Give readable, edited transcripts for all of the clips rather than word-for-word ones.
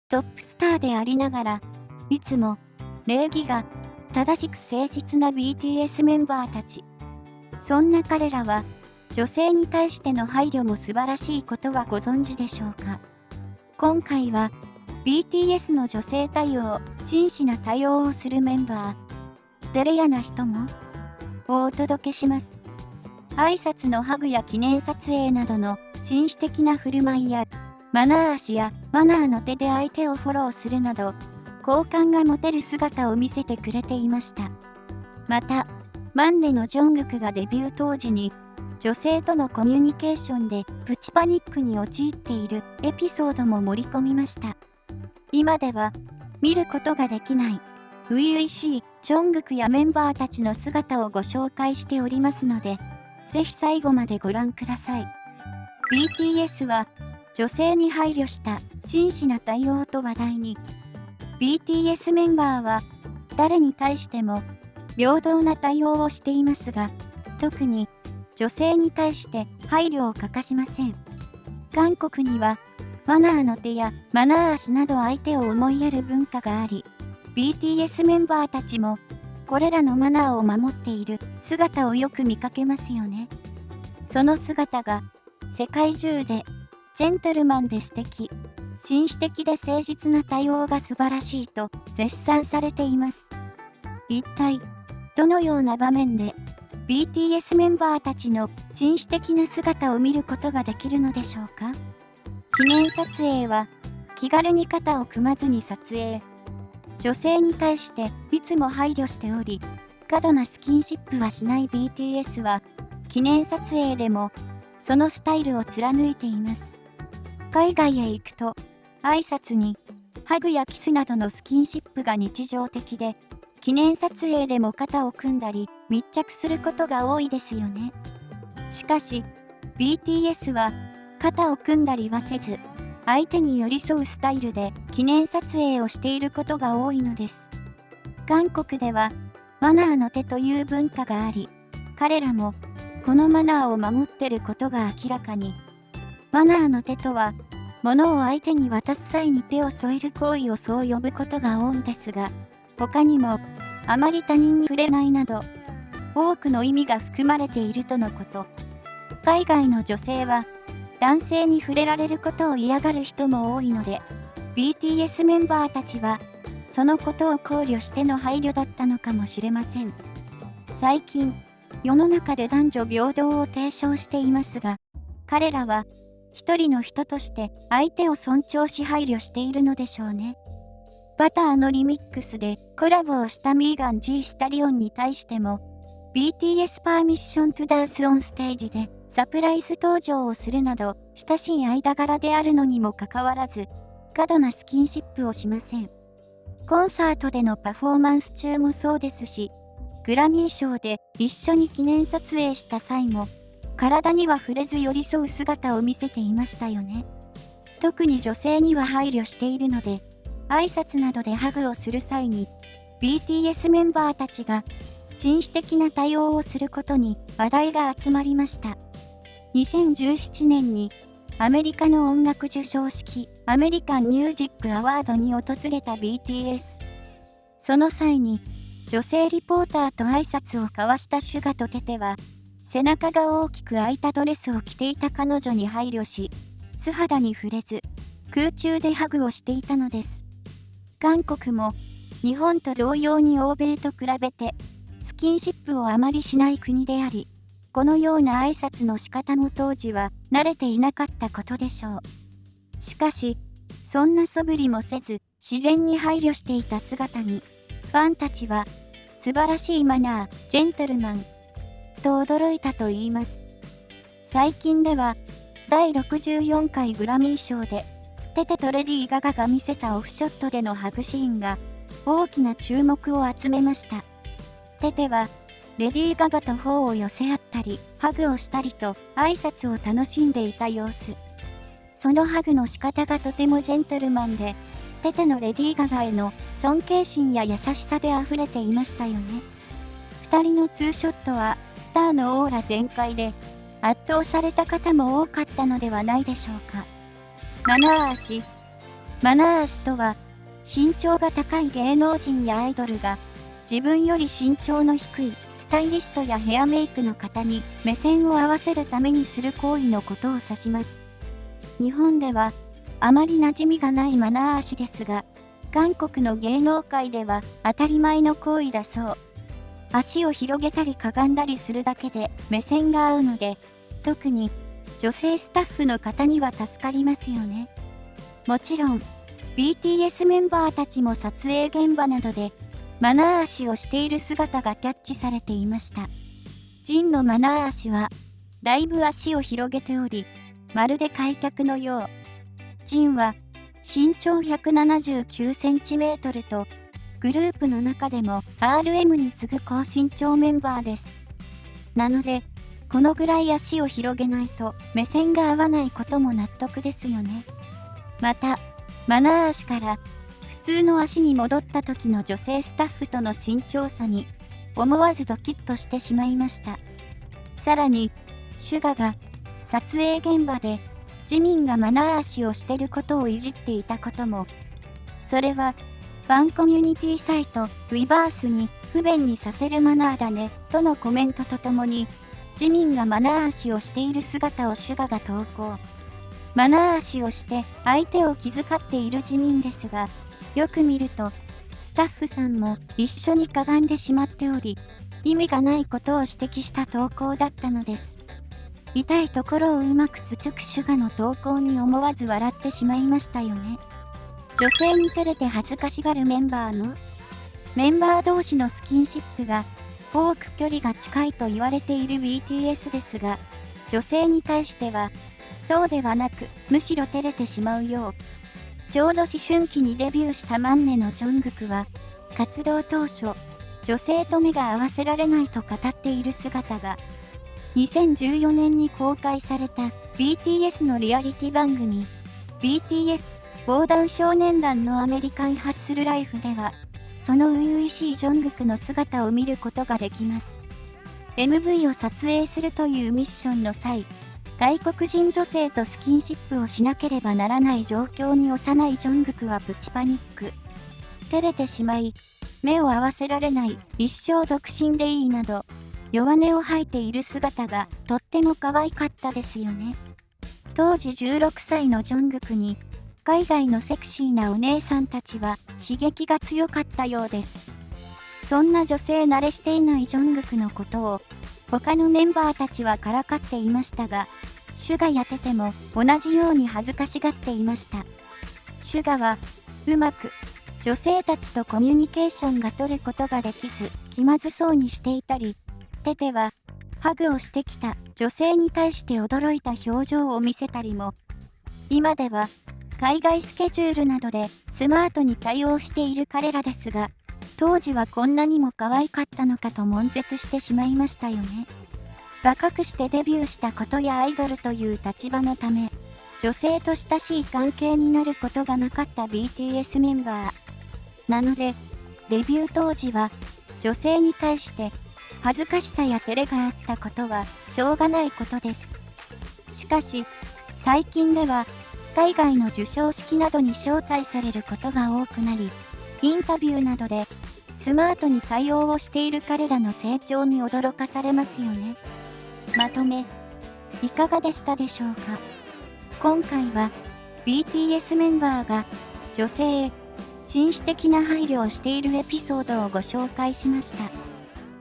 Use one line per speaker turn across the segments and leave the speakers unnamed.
トップスターでありながら、いつも礼儀が正しく誠実な BTS メンバーたち。そんな彼らは、女性に対しての配慮も素晴らしいことはご存知でしょうか。今回は、BTS の女性対応、真摯な対応をするメンバー、デレアな人も、をお届けします。挨拶のハグや記念撮影などの紳士的な振る舞いや、マナー足やマナーの手で相手をフォローするなど、好感が持てる姿を見せてくれていました。また、マンデのジョングクがデビュー当時に、女性とのコミュニケーションでプチパニックに陥っているエピソードも盛り込みました。今では、見ることができない、初々しいジョングクやメンバーたちの姿をご紹介しておりますので、ぜひ最後までご覧ください。BTS は、女性に配慮した真摯な対応と話題に、BTS メンバーは誰に対しても平等な対応をしていますが、特に女性に対して配慮を欠かしません。韓国にはマナーの手やマナー足など相手を思いやる文化があり、BTS メンバーたちもこれらのマナーを守っている姿をよく見かけますよね。その姿が世界中でジェントルマンで素敵、紳士的で誠実な対応が素晴らしいと絶賛されています。一体、どのような場面で BTS メンバーたちの紳士的な姿を見ることができるのでしょうか。記念撮影は気軽に肩を組まずに撮影。女性に対していつも配慮しており、過度なスキンシップはしない BTS は記念撮影でもそのスタイルを貫いています。海外へ行くと、挨拶にハグやキスなどのスキンシップが日常的で、記念撮影でも肩を組んだり密着することが多いですよね。しかし、BTS は肩を組んだりはせず、相手に寄り添うスタイルで記念撮影をしていることが多いのです。韓国ではマナーの手という文化があり、彼らもこのマナーを守っていることが明らかに。マナーの手とは、物を相手に渡す際に手を添える行為をそう呼ぶことが多いですが、他にも、あまり他人に触れないなど、多くの意味が含まれているとのこと。海外の女性は、男性に触れられることを嫌がる人も多いので、BTS メンバーたちは、そのことを考慮しての配慮だったのかもしれません。最近、世の中で男女平等を提唱していますが、彼らは、一人の人として相手を尊重し配慮しているのでしょうね。バターのリミックスでコラボをしたミーガン G スタリオンに対しても BTS パーミッショントゥダンスオンステージでサプライズ登場をするなど親しい間柄であるのにもかかわらず過度なスキンシップをしません。コンサートでのパフォーマンス中もそうですし、グラミー賞で一緒に記念撮影した際も体には触れず寄り添う姿を見せていましたよね。特に女性には配慮しているので、挨拶などでハグをする際に、BTS メンバーたちが紳士的な対応をすることに話題が集まりました。2017年にアメリカの音楽授賞式、アメリカン・ミュージック・アワードに訪れた BTS。その際に、女性リポーターと挨拶を交わしたシュガとテテは、背中が大きく開いたドレスを着ていた彼女に配慮し、素肌に触れず、空中でハグをしていたのです。韓国も、日本と同様に欧米と比べて、スキンシップをあまりしない国であり、このような挨拶の仕方も当時は慣れていなかったことでしょう。しかし、そんな素振りもせず、自然に配慮していた姿に、ファンたちは、素晴らしいマナー、ジェントルマン、と驚いたと言います。最近では、第64回グラミー賞で、テテとレディー・ガガが見せたオフショットでのハグシーンが、大きな注目を集めました。テテは、レディー・ガガと頬を寄せ合ったり、ハグをしたりと、挨拶を楽しんでいた様子。そのハグの仕方がとてもジェントルマンで、テテのレディー・ガガへの尊敬心や優しさで溢れていましたよね。二人のツーショットはスターのオーラ全開で圧倒された方も多かったのではないでしょうか。マナー足。マナー足とは、身長が高い芸能人やアイドルが、自分より身長の低いスタイリストやヘアメイクの方に目線を合わせるためにする行為のことを指します。日本ではあまり馴染みがないマナー足ですが、韓国の芸能界では当たり前の行為だそう。足を広げたりかがんだりするだけで目線が合うので、特に女性スタッフの方には助かりますよね。もちろん、BTS メンバーたちも撮影現場などでマナー足をしている姿がキャッチされていました。ジンのマナー足は、だいぶ足を広げており、まるで開脚のよう。ジンは、身長179センチメートルと、グループの中でも RM に次ぐ高身長メンバーです。なので、このぐらい足を広げないと目線が合わないことも納得ですよね。また、マナー足から普通の足に戻った時の女性スタッフとの身長差に思わずドキッとしてしまいました。さらに、シュガが撮影現場でジミンがマナー足をしていることをいじっていたことも、それはファンコミュニティサイトウィバースに不便にさせるマナーだねとのコメントとともに、ジミンがマナー足をしている姿をシュガが投稿。マナー足をして相手を気遣っているジミンですが、よく見るとスタッフさんも一緒にかがんでしまっており、意味がないことを指摘した投稿だったのです。痛いところをうまくつつくシュガの投稿に思わず笑ってしまいましたよね。女性に照れて恥ずかしがるメンバー同士のスキンシップが多く距離が近いと言われている BTS ですが、女性に対してはそうではなく、むしろ照れてしまうよう。ちょうど思春期にデビューしたマンネのジョングクは、活動当初、女性と目が合わせられないと語っている姿が、2014年に公開された BTS のリアリティ番組、BTS 防弾少年団のアメリカンハッスルライフでは、その初々しいジョングクの姿を見ることができます。MV を撮影するというミッションの際、外国人女性とスキンシップをしなければならない状況に幼いジョングクはプチパニック。照れてしまい、目を合わせられない、一生独身でいいなど、弱音を吐いている姿がとっても可愛かったですよね。当時16歳のジョングクに、海外のセクシーなお姉さんたちは刺激が強かったようです。そんな女性慣れしていないジョングクのことを、他のメンバーたちはからかっていましたが、シュガやテテも同じように恥ずかしがっていました。シュガは、うまく女性たちとコミュニケーションが取ることができず気まずそうにしていたり、テテは、ハグをしてきた女性に対して驚いた表情を見せたりも、今では海外スケジュールなどでスマートに対応している彼らですが、当時はこんなにも可愛かったのかと悶絶してしまいましたよね。若くしてデビューしたことやアイドルという立場のため、女性と親しい関係になることがなかった BTS メンバー。なので、デビュー当時は女性に対して恥ずかしさや照れがあったことはしょうがないことです。しかし、最近では海外の授賞式などに招待されることが多くなり、インタビューなどでスマートに対応をしている彼らの成長に驚かされますよね。まとめ、いかがでしたでしょうか。今回は BTS メンバーが女性へ紳士的な配慮をしているエピソードをご紹介しました。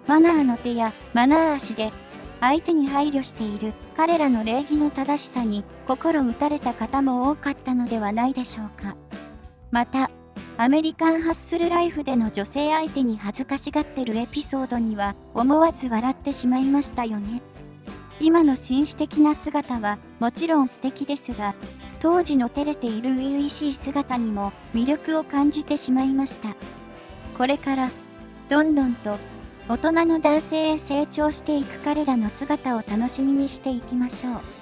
マナーの手やマナー足で相手に配慮している彼らの礼儀の正しさに心打たれた方も多かったのではないでしょうか。また、アメリカンハッスルライフでの女性相手に恥ずかしがってるエピソードには思わず笑ってしまいましたよね。今の紳士的な姿はもちろん素敵ですが、当時の照れている初々しい姿にも魅力を感じてしまいました。これからどんどんと大人の男性へ成長していく彼らの姿を楽しみにしていきましょう。